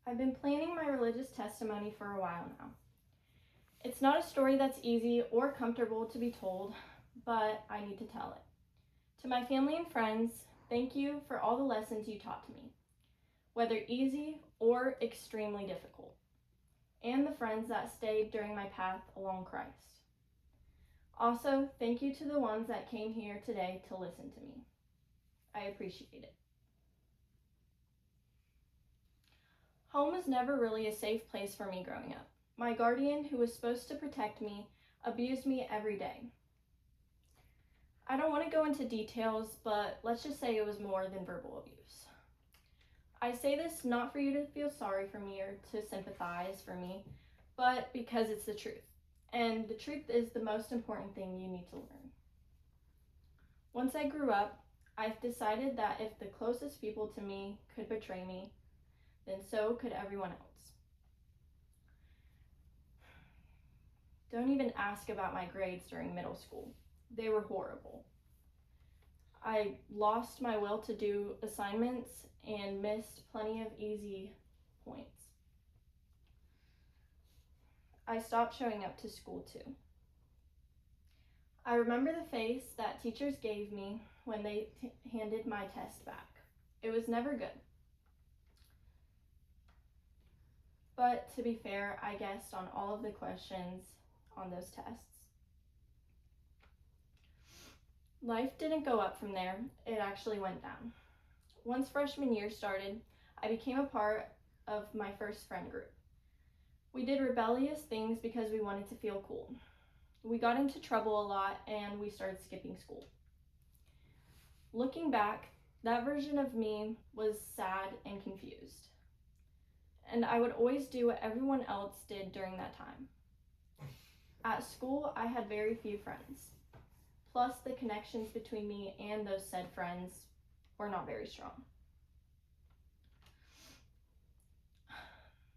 I've been planning my religious testimony for a while now. It's not a story that's easy or comfortable to be told, but I need to tell it. To my family and friends, thank you for all the lessons you taught to me, whether easy or extremely difficult, and the friends that stayed during my path along Christ. Also, thank you to the ones that came here today to listen to me. I appreciate it. Home was never really a safe place for me growing up. My guardian, who was supposed to protect me, abused me every day. I don't want to go into details, but let's just say it was more than verbal abuse. I say this not for you to feel sorry for me or to sympathize for me, but because it's the truth. And the truth is the most important thing you need to learn. Once I grew up, I've decided that if the closest people to me could betray me, then so could everyone else. Don't even ask about my grades during middle school. They were horrible. I lost my will to do assignments and missed plenty of easy points. I stopped showing up to school too. I remember the face that teachers gave me when they handed my test back. It was never good. But to be fair, I guessed on all of the questions on those tests. Life didn't go up from there, it actually went down. Once freshman year started, I became a part of my first friend group. We did rebellious things because we wanted to feel cool. We got into trouble a lot and we started skipping school. Looking back, that version of me was sad and confused. And I would always do what everyone else did during that time. At school, I had very few friends. Plus, the connections between me and those said friends were not very strong.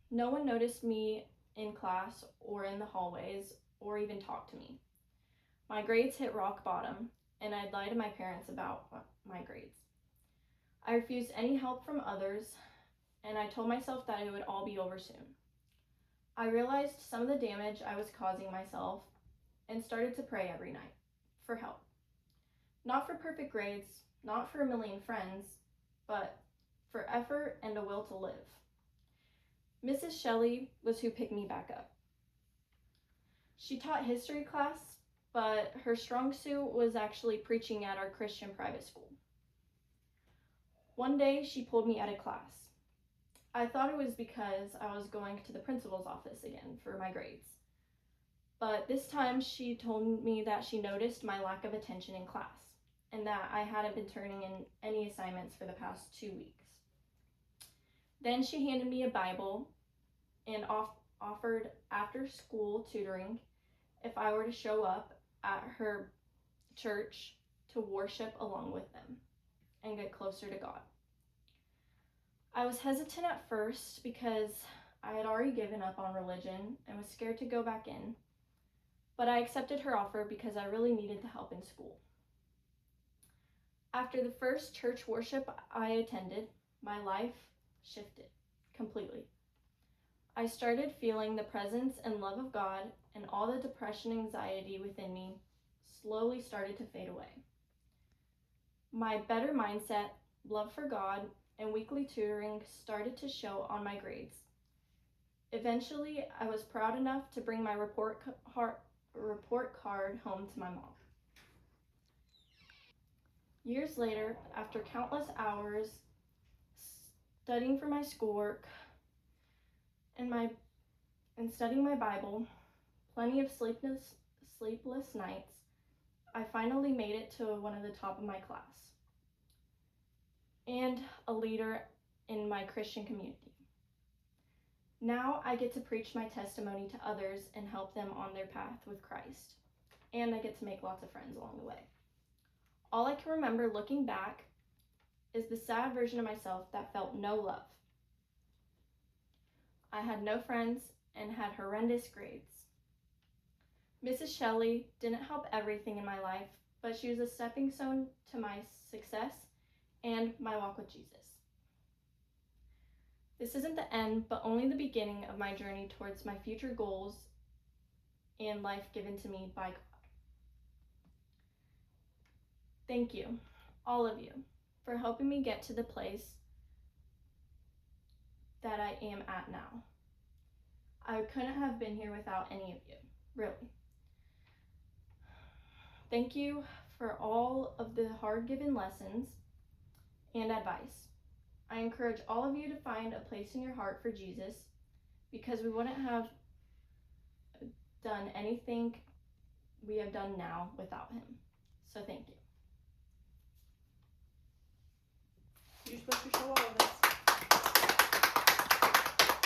No one noticed me in class or in the hallways or even talked to me. My grades hit rock bottom, and I'd lie to my parents about my grades. I refused any help from others, and I told myself that it would all be over soon. I realized some of the damage I was causing myself and started to pray every night for help. Not for perfect grades, not for a million friends, but for effort and a will to live. Mrs. Shelley was who picked me back up. She taught history class, but her strong suit was actually preaching at our Christian private school. One day, she pulled me out of class. I thought it was because I was going to the principal's office again for my grades. But this time, she told me that she noticed my lack of attention in class and that I hadn't been turning in any assignments for the past 2 weeks. Then she handed me a Bible and offered after-school tutoring if I were to show up at her church to worship along with them and get closer to God. I was hesitant at first because I had already given up on religion and was scared to go back in, but I accepted her offer because I really needed the help in school. After the first church worship I attended, my life shifted completely. I started feeling the presence and love of God, and all the depression and anxiety within me slowly started to fade away. My better mindset, love for God, and weekly tutoring started to show on my grades. Eventually, I was proud enough to bring my report card home to my mom. Years later, after countless hours studying for my schoolwork and studying my Bible, plenty of sleepless nights, I finally made it to one of the top of my class and a leader in my Christian community. Now I get to preach my testimony to others and help them on their path with Christ, and I get to make lots of friends along the way. All I can remember looking back is the sad version of myself that felt no love. I had no friends and had horrendous grades. Mrs. Shelley didn't help everything in my life, but she was a stepping stone to my success and my walk with Jesus. This isn't the end, but only the beginning of my journey towards my future goals and life given to me by God. Thank you, all of you, for helping me get to the place that I am at now. I couldn't have been here without any of you, really. Thank you for all of the hard-given lessons and advice. I encourage all of you to find a place in your heart for Jesus, because we wouldn't have done anything we have done now without him. So thank you. You're supposed to show all of us.